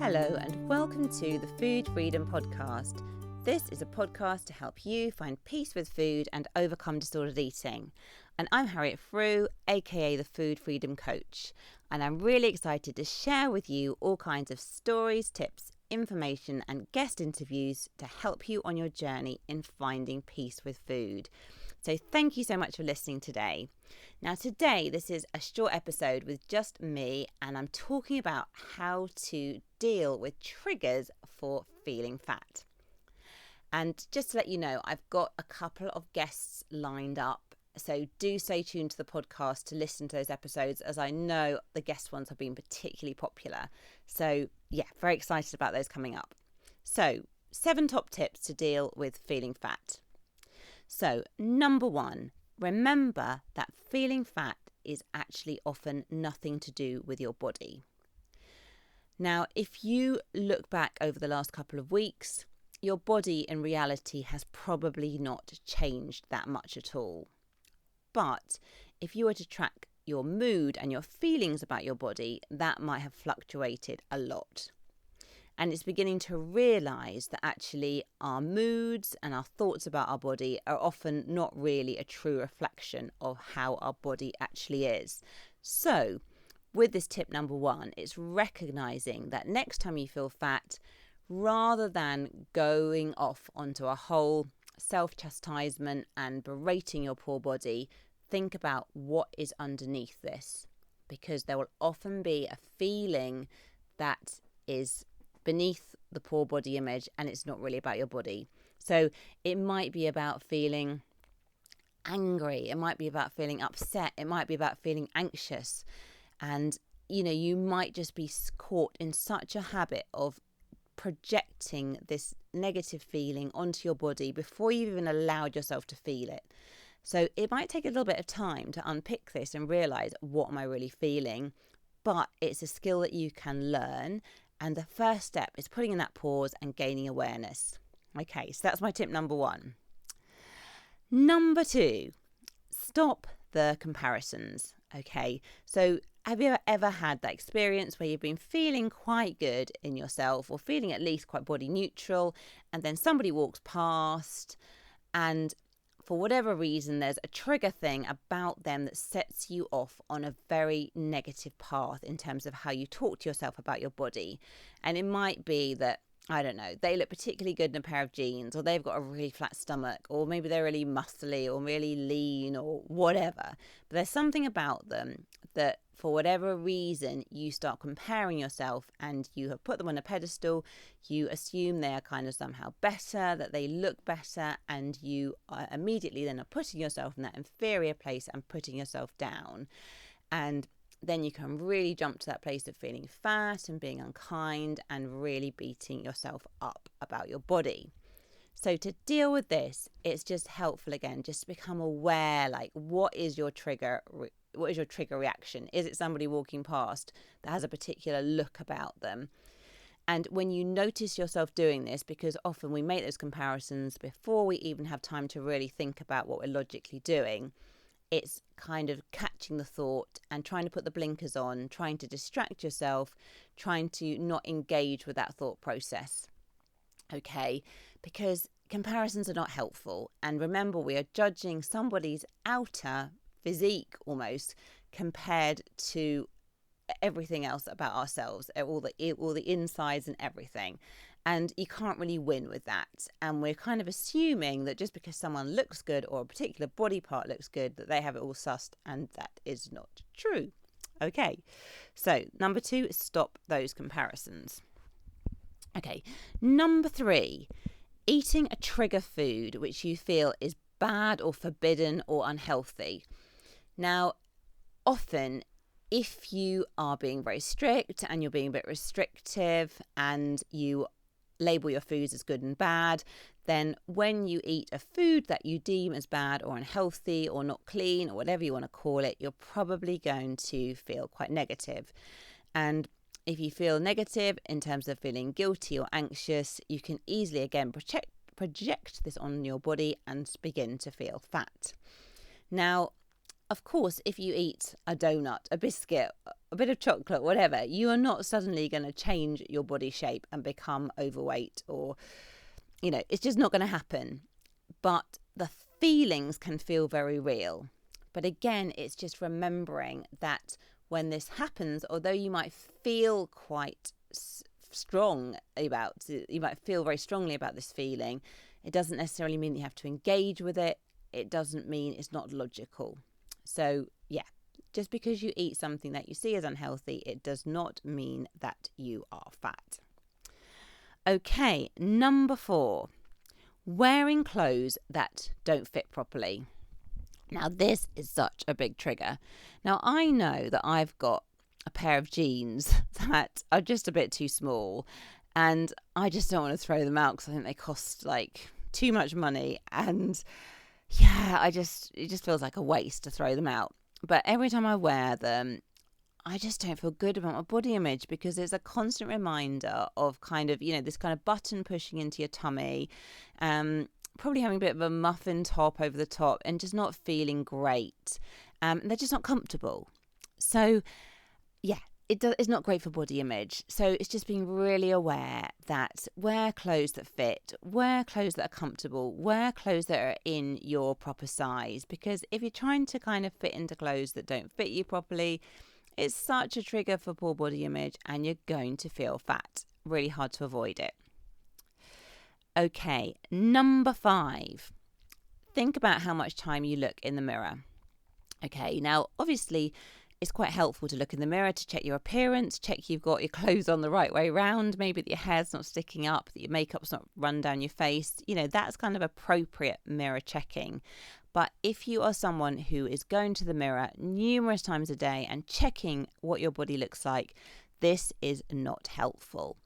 Hello and welcome to the Food Freedom Podcast. This is a podcast to help you find peace with food and overcome disordered eating. And I'm Harriet Frew, aka the Food Freedom Coach. And I'm really excited to share with you all kinds of stories, tips, information and guest interviews to help you on your journey in finding peace with food. So thank you so much for listening today. Now today, this is a short episode with just me, and I'm talking about how to deal with triggers for feeling fat. And just to let you know, I've got a couple of guests lined up. So do stay tuned to the podcast to listen to those episodes, as I know the guest ones have been particularly popular. So yeah, very excited about those coming up. So 7 top tips to deal with feeling fat. So number 1, remember that feeling fat is actually often nothing to do with your body. Now, if you look back over the last couple of weeks, your body in reality has probably not changed that much at all. But if you were to track your mood and your feelings about your body, that might have fluctuated a lot. And it's beginning to realise that actually our moods and our thoughts about our body are often not really a true reflection of how our body actually is. So with this tip number 1, it's recognising that next time you feel fat, rather than going off onto a whole self-chastisement and berating your poor body, think about what is underneath this, because there will often be a feeling that is beneath the poor body image and it's not really about your body. So it might be about feeling angry, it might be about feeling upset, it might be about feeling anxious, and you might just be caught in such a habit of projecting this negative feeling onto your body before you've even allowed yourself to feel it. So it might take a little bit of time to unpick this and realise, what am I really feeling? But it's a skill that you can learn. And the first step is putting in that pause and gaining awareness. Okay, so that's my tip number 1. Number 2, stop the comparisons. Okay, so have you ever had that experience where you've been feeling quite good in yourself, or feeling at least quite body neutral, and then somebody walks past and for whatever reason, there's a trigger thing about them that sets you off on a very negative path in terms of how you talk to yourself about your body. And it might be that, I don't know, they look particularly good in a pair of jeans, or they've got a really flat stomach, or maybe they're really muscly or really lean or whatever. But there's something about them that for whatever reason you start comparing yourself, and you have put them on a pedestal. You assume they are kind of somehow better, that they look better, and you immediately then are putting yourself in that inferior place and putting yourself down. And then you can really jump to that place of feeling fat and being unkind and really beating yourself up about your body. So to deal with this, it's just helpful, again, just to become aware, like, what is your trigger reaction? Is it somebody walking past that has a particular look about them? And when you notice yourself doing this, because often we make those comparisons before we even have time to really think about what we're logically doing, it's kind of catching the thought and trying to put the blinkers on, trying to distract yourself, trying to not engage with that thought process. Okay, because comparisons are not helpful. And remember, we are judging somebody's outer physique almost compared to everything else about ourselves, all the insides and everything. And you can't really win with that. And we're kind of assuming that just because someone looks good or a particular body part looks good, that they have it all sussed, and that is not true. Okay, so number 2 is stop those comparisons. Okay, number 3, eating a trigger food which you feel is bad or forbidden or unhealthy. Now, often, if you are being very strict and you're being a bit restrictive and you label your foods as good and bad, then when you eat a food that you deem as bad or unhealthy or not clean or whatever you want to call it, you're probably going to feel quite negative. And if you feel negative in terms of feeling guilty or anxious, you can easily, again, project this on your body and begin to feel fat. Now, of course, if you eat a donut, a biscuit, a bit of chocolate, whatever, you are not suddenly going to change your body shape and become overweight, or, it's just not going to happen. But the feelings can feel very real. But again, it's just remembering that when this happens, although you might feel quite you might feel very strongly about this feeling, it doesn't necessarily mean you have to engage with it. It doesn't mean it's not logical. So just because you eat something that you see as unhealthy, it does not mean that you are fat. Okay, number 4, wearing clothes that don't fit properly. Now, this is such a big trigger. Now, I know that I've got a pair of jeans that are just a bit too small, and I just don't want to throw them out because I think they cost like too much money, and it just feels like a waste to throw them out. But every time I wear them, I just don't feel good about my body image, because it's a constant reminder of kind of, this kind of button pushing into your tummy, probably having a bit of a muffin top over the top and just not feeling great. They're just not comfortable. So it's not great for body image. So it's just being really aware that wear clothes that fit, wear clothes that are comfortable, wear clothes that are in your proper size. Because if you're trying to kind of fit into clothes that don't fit you properly, it's such a trigger for poor body image, and you're going to feel fat. Really hard to avoid it. Okay, number 5. Think about how much time you look in the mirror. Okay, now obviously it's quite helpful to look in the mirror to check your appearance, check you've got your clothes on the right way round, maybe that your hair's not sticking up, that your makeup's not run down your face. That's kind of appropriate mirror checking. But if you are someone who is going to the mirror numerous times a day and checking what your body looks like, this is not helpful,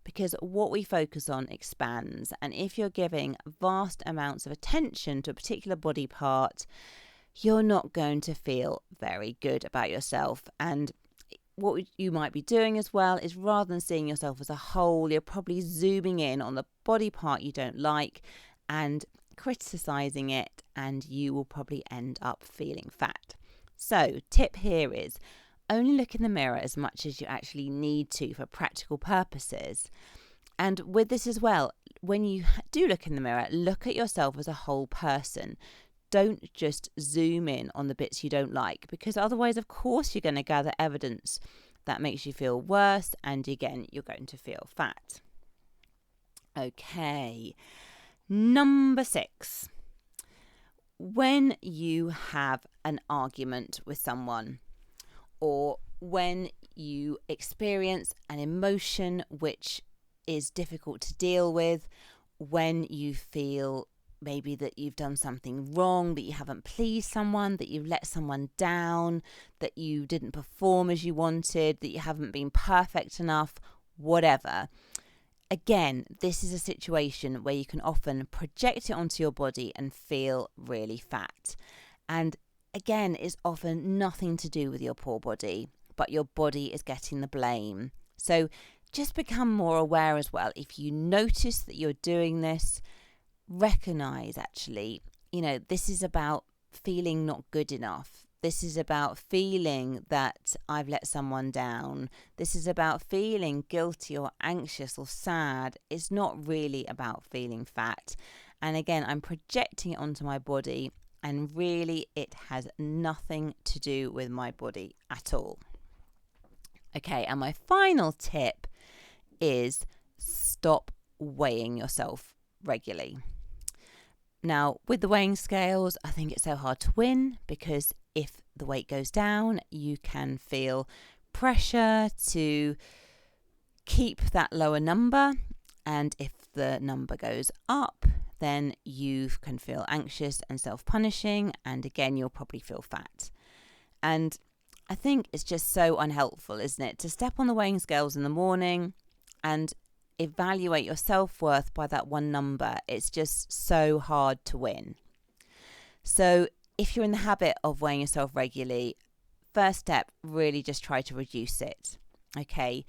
because what we focus on expands. And if you're giving vast amounts of attention to a particular body part, you're not going to feel very good about yourself. And what you might be doing as well is, rather than seeing yourself as a whole, you're probably zooming in on the body part you don't like and criticizing it, and you will probably end up feeling fat. So, tip here is only look in the mirror as much as you actually need to for practical purposes. And with this as well, when you do look in the mirror, look at yourself as a whole person. Don't just zoom in on the bits you don't like, because otherwise, of course, you're going to gather evidence that makes you feel worse, and again, you're going to feel fat. Okay, number 6. When you have an argument with someone, or when you experience an emotion which is difficult to deal with, when you feel maybe that you've done something wrong, that you haven't pleased someone, that you've let someone down, that you didn't perform as you wanted, that you haven't been perfect enough, whatever. Again, this is a situation where you can often project it onto your body and feel really fat. And again, it's often nothing to do with your poor body, but your body is getting the blame. So just become more aware as well. If you notice that you're doing this, recognize actually, this is about feeling not good enough. This is about feeling that I've let someone down. This is about feeling guilty or anxious or sad. It's not really about feeling fat. And again, I'm projecting it onto my body, and really it has nothing to do with my body at all. Okay, and my final tip is stop weighing yourself regularly. Now, with the weighing scales, I think it's so hard to win, because if the weight goes down, you can feel pressure to keep that lower number. And if the number goes up, then you can feel anxious and self-punishing. And again, you'll probably feel fat. And I think it's just so unhelpful, isn't it, to step on the weighing scales in the morning and evaluate your self-worth by that one number. It's just so hard to win. So if you're in the habit of weighing yourself regularly, first step, really just try to reduce it. Okay,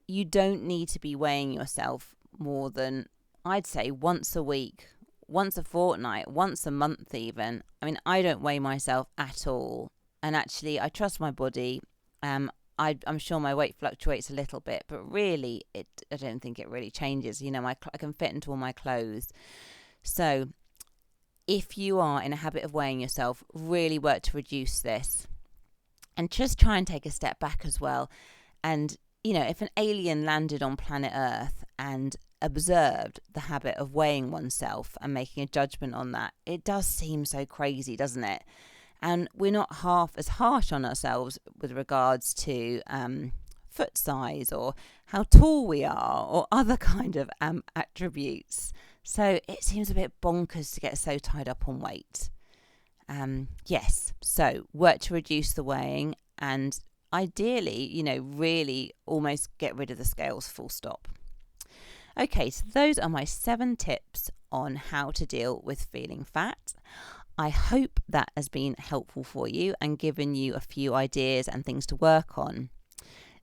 you don't need to be weighing yourself more than, I'd say, once a week, once a fortnight, once a month even. I mean, I don't weigh myself at all. and actually I trust my body. I'm sure my weight fluctuates a little bit, but really, I don't think it really changes. I can fit into all my clothes. So if you are in a habit of weighing yourself, really work to reduce this. And just try and take a step back as well. And, if an alien landed on planet Earth and observed the habit of weighing oneself and making a judgment on that, it does seem so crazy, doesn't it? And we're not half as harsh on ourselves with regards to foot size or how tall we are or other kind of attributes. So it seems a bit bonkers to get so tied up on weight. Yes, so work to reduce the weighing and ideally, really almost get rid of the scales, full stop. Okay, so those are my 7 tips on how to deal with feeling fat. I hope that has been helpful for you and given you a few ideas and things to work on.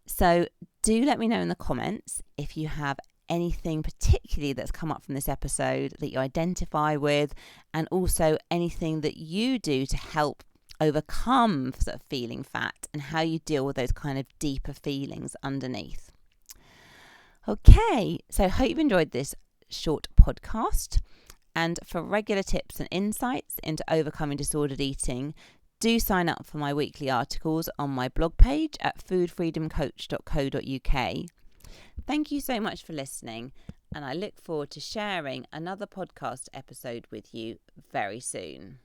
So do let me know in the comments if you have anything particularly that's come up from this episode that you identify with, and also anything that you do to help overcome sort of feeling fat and how you deal with those kind of deeper feelings underneath. Okay, so I hope you've enjoyed this short podcast. And for regular tips and insights into overcoming disordered eating, do sign up for my weekly articles on my blog page at foodfreedomcoach.co.uk. Thank you so much for listening, and I look forward to sharing another podcast episode with you very soon.